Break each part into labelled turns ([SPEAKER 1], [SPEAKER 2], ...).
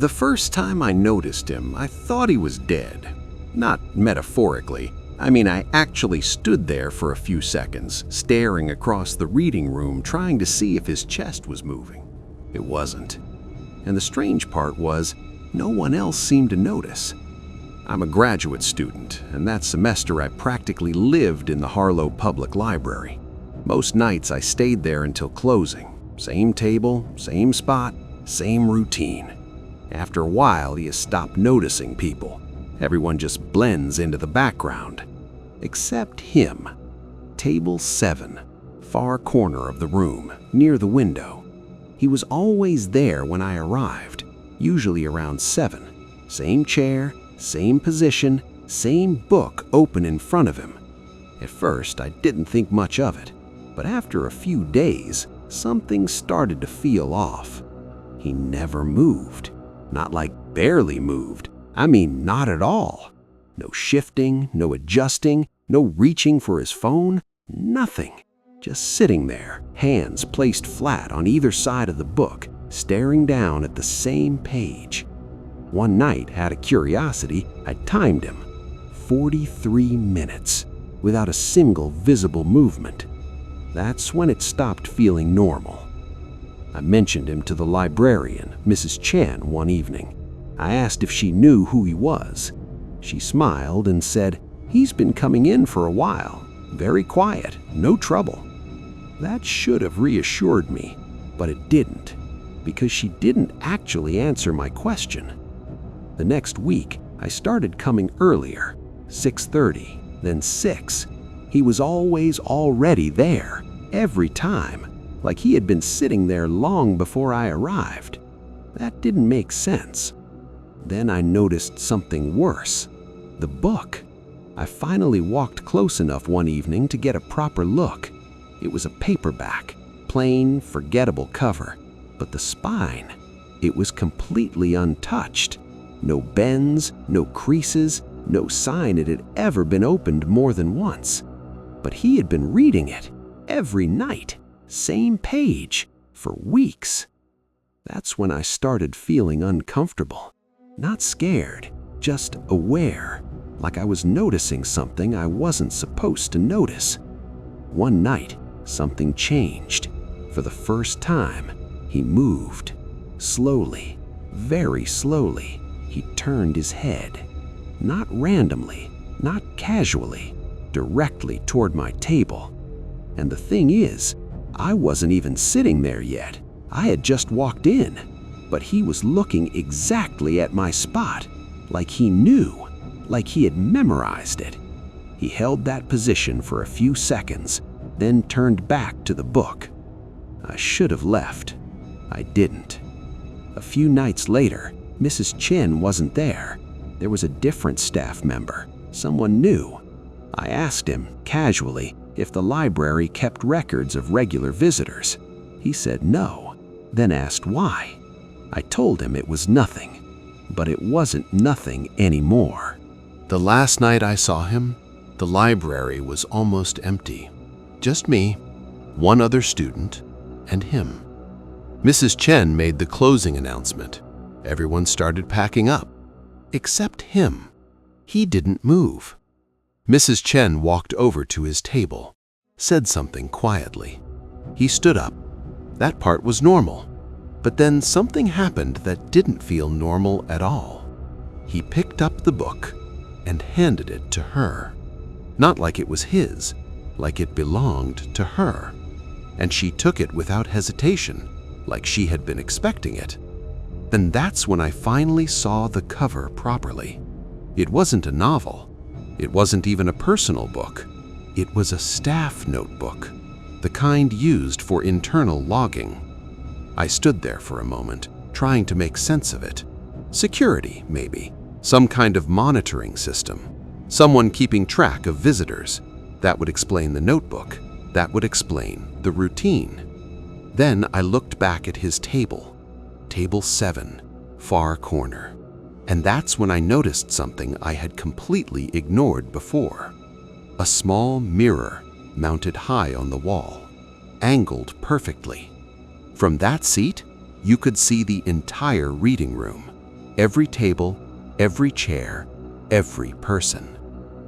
[SPEAKER 1] The first time I noticed him, I thought he was dead. Not metaphorically. I actually stood there for a few seconds, staring across the reading room, trying to see if his chest was moving. It wasn't. And the strange part was, no one else seemed to notice. I'm a graduate student, and that semester I practically lived in the Harlow Public Library. Most nights I stayed there until closing. Same table, same spot, same routine. After a while, you stop noticing people. Everyone just blends into the background. Except him. Table 7, far corner of the room, near the window. He was always there when I arrived, usually around 7. Same chair, same position, same book open in front of him. At first, I didn't think much of it, but after a few days, something started to feel off. He never moved. Not like barely moved. Not at all. No shifting, no adjusting, no reaching for his phone, nothing. Just sitting there, hands placed flat on either side of the book, staring down at the same page. One night, out of curiosity, I timed him. 43 minutes, without a single visible movement. That's when it stopped feeling normal. I mentioned him to the librarian, Mrs. Chen, one evening. I asked if she knew who he was. She smiled and said, "He's been coming in for a while. Very quiet, no trouble." That should have reassured me, but it didn't, because she didn't actually answer my question. The next week, I started coming earlier, 6:30, then 6. He was always already there, every time, like he had been sitting there long before I arrived. That didn't make sense. Then I noticed something worse. The book. I finally walked close enough one evening to get a proper look. It was a paperback, plain, forgettable cover, but the spine, it was completely untouched. No bends, no creases, no sign it had ever been opened more than once. But he had been reading it every night, same page, for weeks. That's when I started feeling uncomfortable. Not scared, just aware, like I was noticing something I wasn't supposed to notice. One night, something changed. For the first time, he moved. Slowly, very slowly, he turned his head. Not randomly, not casually, directly toward my table. And the thing is, I wasn't even sitting there yet. I had just walked in, but he was looking exactly at my spot, like he knew, like he had memorized it. He held that position for a few seconds, then turned back to the book. I should have left. I didn't. A few nights later, Mrs. Chen wasn't there. There was a different staff member, someone new. I asked him, casually, if the library kept records of regular visitors. He said no, then asked why. I told him it was nothing, but it wasn't nothing anymore.
[SPEAKER 2] The last night I saw him, the library was almost empty. Just me, one other student, and him. Mrs. Chen made the closing announcement. Everyone started packing up, except him. He didn't move. Mrs. Chen walked over to his table, said something quietly. He stood up. That part was normal. But then something happened that didn't feel normal at all. He picked up the book and handed it to her. Not like it was his, like it belonged to her. And she took it without hesitation, like she had been expecting it. Then that's when I finally saw the cover properly. It wasn't a novel. It wasn't even a personal book. It was a staff notebook, the kind used for internal logging. I stood there for a moment, trying to make sense of it. Security, maybe. Some kind of monitoring system. Someone keeping track of visitors. That would explain the notebook. That would explain the routine. Then I looked back at his table. Table 7, far corner. And that's when I noticed something I had completely ignored before. A small mirror mounted high on the wall, angled perfectly. From that seat, you could see the entire reading room. Every table, every chair, every person,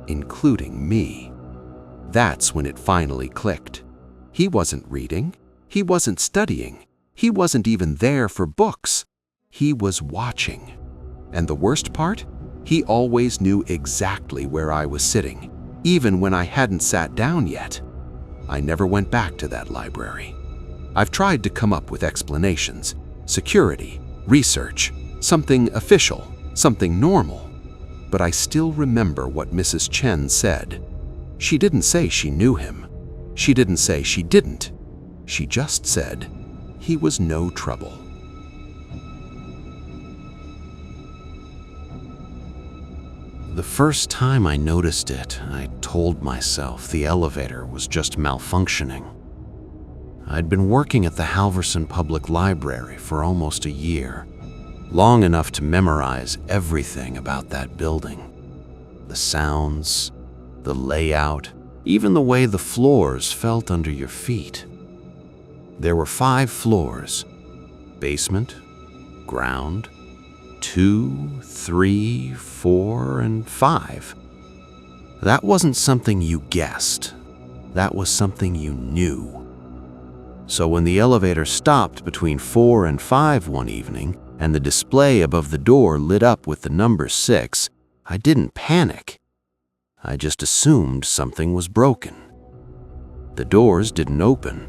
[SPEAKER 2] including me. That's when it finally clicked. He wasn't reading. He wasn't studying. He wasn't even there for books. He was watching. And the worst part? He always knew exactly where I was sitting, even when I hadn't sat down yet. I never went back to that library. I've tried to come up with explanations, security, research, something official, something normal. But I still remember what Mrs. Chen said. She didn't say she knew him. She didn't say she didn't. She just said he was no trouble. The first time I noticed it, I told myself the elevator was just malfunctioning. I'd been working at the Halverson Public Library for almost a year, long enough to memorize everything about that building. The sounds, the layout, even the way the floors felt under your feet. There were 5 floors: basement, ground, 2, 3, 4, and 5. That wasn't something you guessed. That was something you knew. So when the elevator stopped between 4 and 5 one evening, and the display above the door lit up with the number 6, I didn't panic. I just assumed something was broken. The doors didn't open.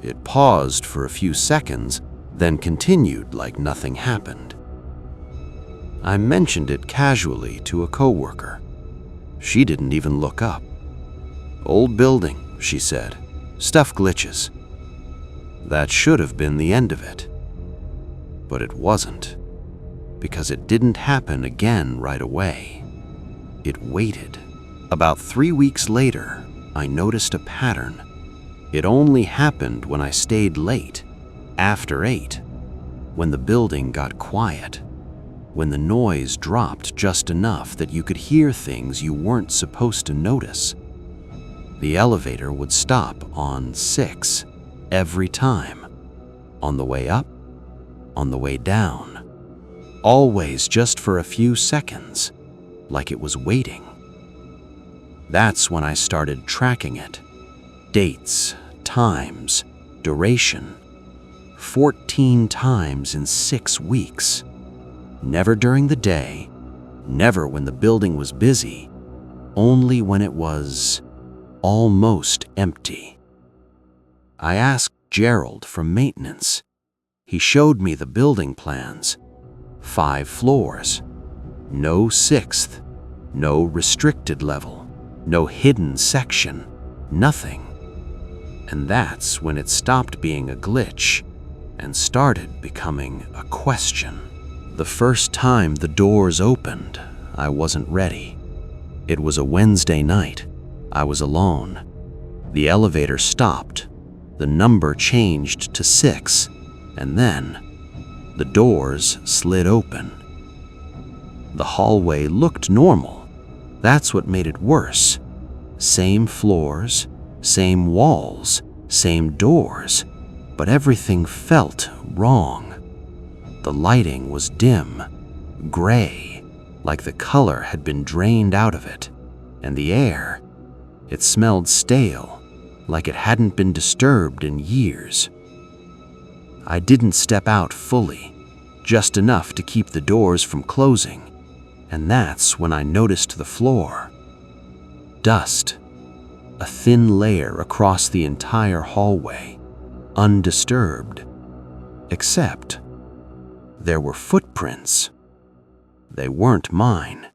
[SPEAKER 2] It paused for a few seconds, then continued like nothing happened. I mentioned it casually to a coworker. She didn't even look up. "Old building," she said. "Stuff glitches." That should have been the end of it. But it wasn't, because it didn't happen again right away. It waited. About 3 weeks later, I noticed a pattern. It only happened when I stayed late, after 8, when the building got quiet, when the noise dropped just enough that you could hear things you weren't supposed to notice. The elevator would stop on 6 every time, on the way up, on the way down, always just for a few seconds, like it was waiting. That's when I started tracking it. Dates, times, duration. 14 times in 6 weeks. Never during the day, never when the building was busy, only when it was almost empty. I asked Gerald from maintenance. He showed me the building plans. 5 floors. No 6th. No restricted level. No hidden section. Nothing. And that's when it stopped being a glitch and started becoming a question. The first time the doors opened, I wasn't ready. It was a Wednesday night. I was alone. The elevator stopped. The number changed to 6, and then the doors slid open. The hallway looked normal. That's what made it worse. Same floors, same walls, same doors, but everything felt wrong. The lighting was dim, gray, like the color had been drained out of it, and the air, it smelled stale, like it hadn't been disturbed in years. I didn't step out fully, just enough to keep the doors from closing, and that's when I noticed the floor. Dust, a thin layer across the entire hallway, undisturbed, except there were footprints. They weren't mine.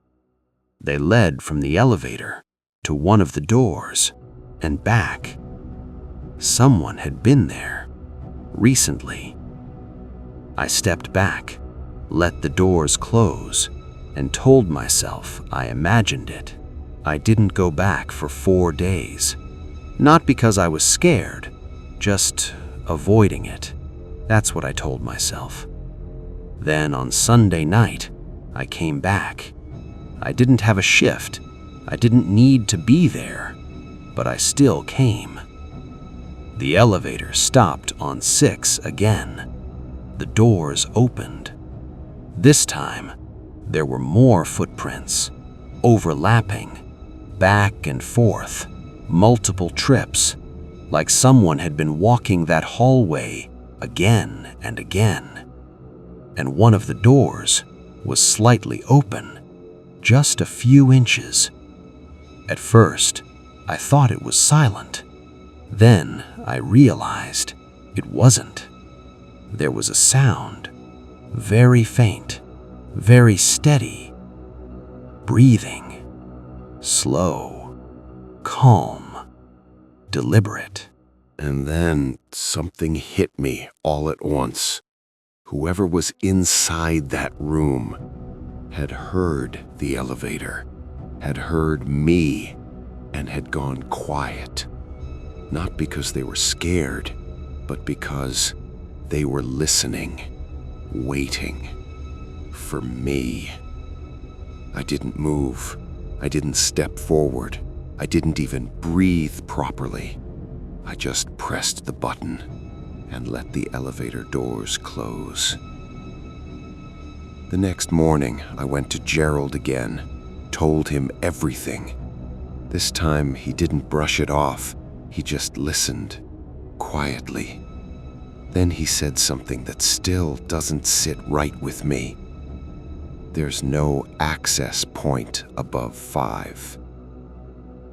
[SPEAKER 2] They led from the elevator to one of the doors and back. Someone had been there recently. I stepped back, let the doors close, and told myself I imagined it. I didn't go back for 4 days. Not because I was scared, just avoiding it. That's what I told myself. Then on Sunday night, I came back. I didn't have a shift. I didn't need to be there, but I still came. The elevator stopped on 6 again. The doors opened.
[SPEAKER 3] This time, there were more footprints, overlapping, back and forth, multiple trips, like someone had been walking that hallway again and again. And one of the doors was slightly open, just a few inches. At first, I thought it was silent. Then I realized it wasn't. There was a sound, very faint, very steady, breathing, slow, calm, deliberate.
[SPEAKER 2] And then something hit me all at once. Whoever was inside that room had heard the elevator, had heard me, and had gone quiet. Not because they were scared, but because they were listening, waiting for me. I didn't move. I didn't step forward. I didn't even breathe properly. I just pressed the button and let the elevator doors close. The next morning, I went to Gerald again, told him everything. This time, he didn't brush it off. He just listened, quietly. Then he said something that still doesn't sit right with me. There's no access point above 5.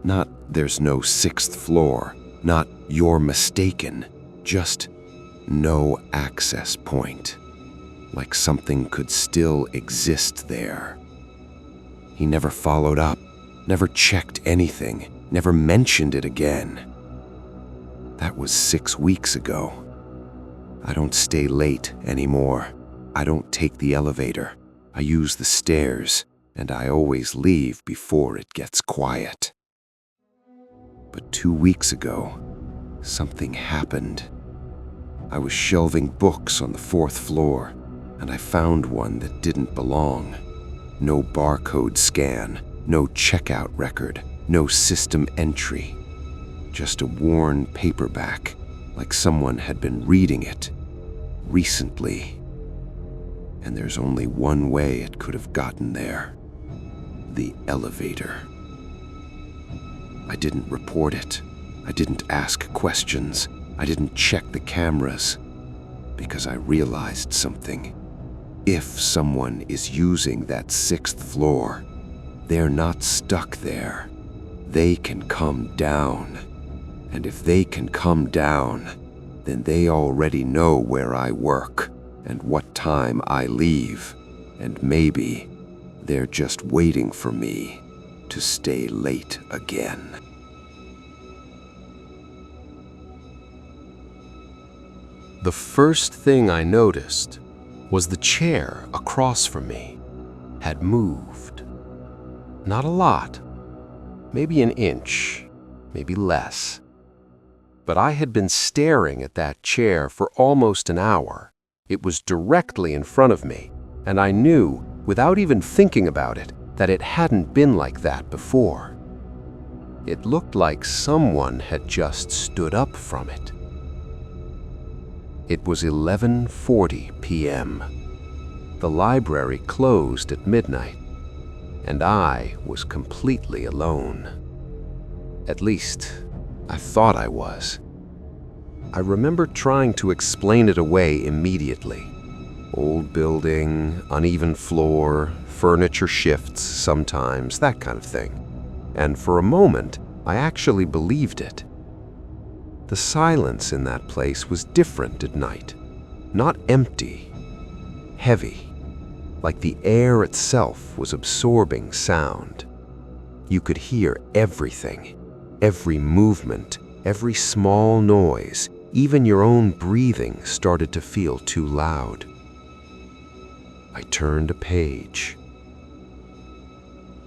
[SPEAKER 2] Not there's no 6th floor, not you're mistaken, just no access point. Like something could still exist there. He never followed up, never checked anything, never mentioned it again. That was 6 weeks ago. I don't stay late anymore. I don't take the elevator. I use the stairs, and I always leave before it gets quiet. But 2 weeks ago, something happened. I was shelving books on the 4th floor, and I found one that didn't belong. No barcode scan, no checkout record, no system entry. Just a worn paperback, like someone had been reading it recently. And there's only one way it could have gotten there: the elevator. I didn't report it. I didn't ask questions. I didn't check the cameras, because I realized something. If someone is using that 6th floor, they're not stuck there. They can come down. And if they can come down, then they already know where I work and what time I leave. And maybe they're just waiting for me to stay late again. The first thing I noticed was the chair across from me had moved. Not a lot, maybe an inch, maybe less. But I had been staring at that chair for almost an hour. It was directly in front of me, and I knew, without even thinking about it, that it hadn't been like that before. It looked like someone had just stood up from it. It was 11:40 p.m. The library closed at midnight, and I was completely alone. At least, I thought I was. I remember trying to explain it away immediately. Old building, uneven floor, furniture shifts sometimes, that kind of thing. And for a moment, I actually believed it. The silence in that place was different at night. Not empty, heavy, like the air itself was absorbing sound. You could hear everything, every movement, every small noise, even your own breathing started to feel too loud. I turned a page,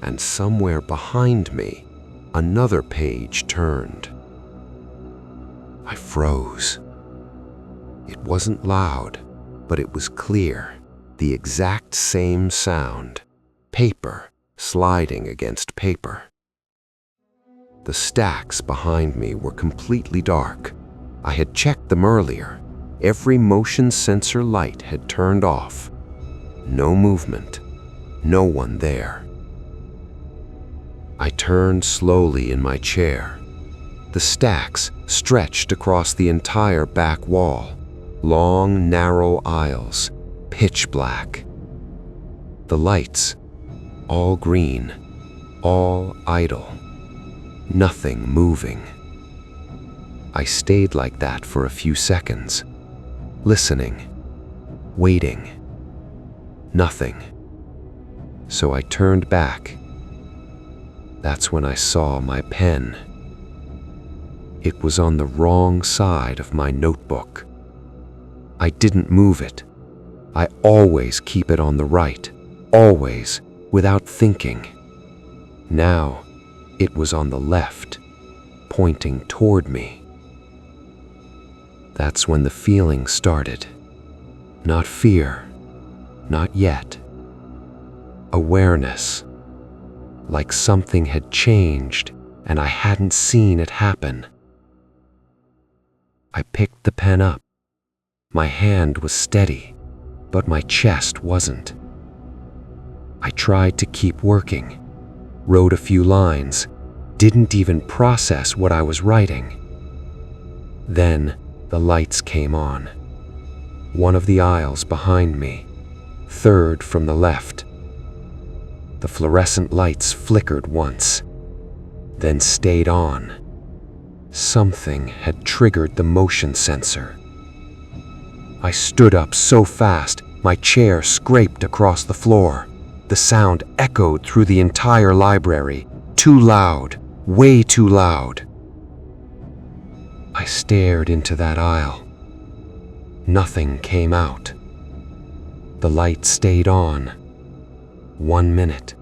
[SPEAKER 2] and somewhere behind me, another page turned. I froze. It wasn't loud, but it was clear, the exact same sound, paper sliding against paper. The stacks behind me were completely dark. I had checked them earlier. Every motion sensor light had turned off.
[SPEAKER 4] No movement, no one there. I turned slowly in my chair. The stacks stretched across the entire back wall, long, narrow aisles, pitch black. The lights, all green, all idle, nothing moving. I stayed like that for a few seconds, listening, waiting. Nothing. So I turned back. That's when I saw my pen. It was on the wrong side of my notebook. I didn't move it. I always keep it on the right, always, without thinking. Now, it was on the left, pointing toward me. That's when the feeling started. Not fear, not yet. Awareness, like something had changed and I hadn't seen it happen. I picked the pen up. My hand was steady, but my chest wasn't. I tried to keep working, wrote a few lines, didn't even process what I was writing. Then the lights came on. One of the aisles behind me, third from the left. The fluorescent lights flickered once, then stayed on. Something had triggered the motion sensor. I stood up so fast, my chair scraped across the floor. The sound echoed through the entire library, too loud, way too loud. I stared into that aisle. Nothing came out. The light stayed on. 1 minute.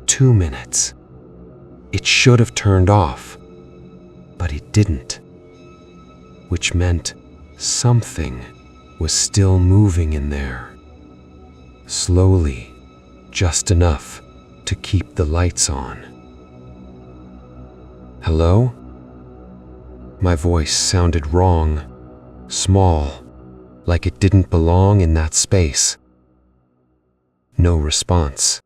[SPEAKER 4] 2 minutes. It should have turned off, but it didn't, which meant something was still moving in there. Slowly, just enough to keep the lights on. Hello? My voice sounded wrong, small, like it didn't belong in that space. No response.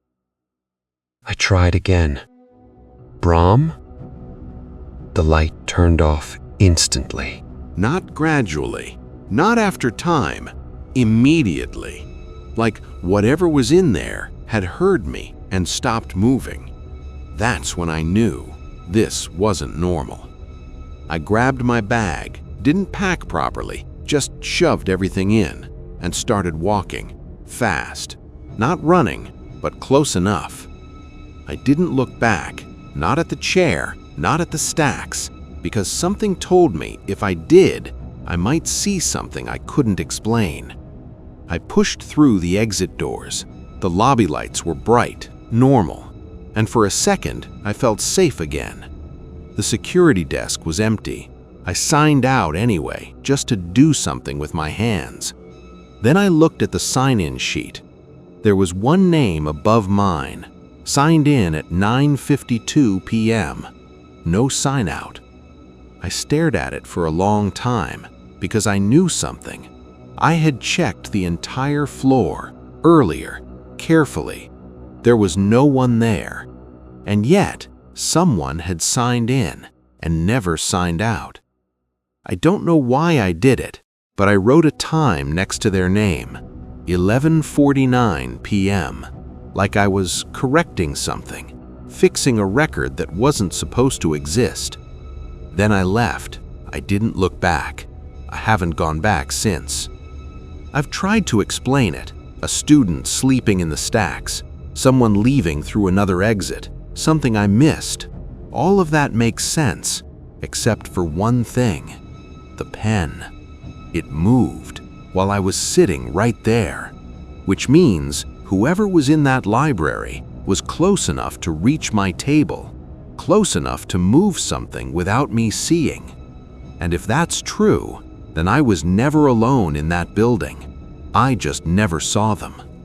[SPEAKER 4] I tried again. Brahm? The light turned off instantly.
[SPEAKER 1] Not gradually, not after time, immediately. Like whatever was in there had heard me and stopped moving. That's when I knew this wasn't normal. I grabbed my bag, didn't pack properly, just shoved everything in, and started walking, fast. Not running, but close enough. I didn't look back, not at the chair, not at the stacks, because something told me if I did, I might see something I couldn't explain. I pushed through the exit doors. The lobby lights were bright, normal, and for a second, I felt safe again. The security desk was empty. I signed out anyway, just to do something with my hands. Then I looked at the sign-in sheet. There was one name above mine, signed in at 9:52 p.m. No sign out. I stared at it for a long time because I knew something. I had checked the entire floor earlier, carefully. There was no one there. And yet, someone had signed in and never signed out. I don't know why I did it, but I wrote a time next to their name, 11:49 p.m., like I was correcting something, fixing a record that wasn't supposed to exist. Then I left. I didn't look back. I haven't gone back since. I've tried to explain it. A student sleeping in the stacks, someone leaving through another exit, something I missed. All of that makes sense, except for one thing, the pen. It moved while I was sitting right there, which means whoever was in that library was close enough to reach my table, close enough to move something without me seeing. And if that's true, then I was never alone in that building. I just never saw them.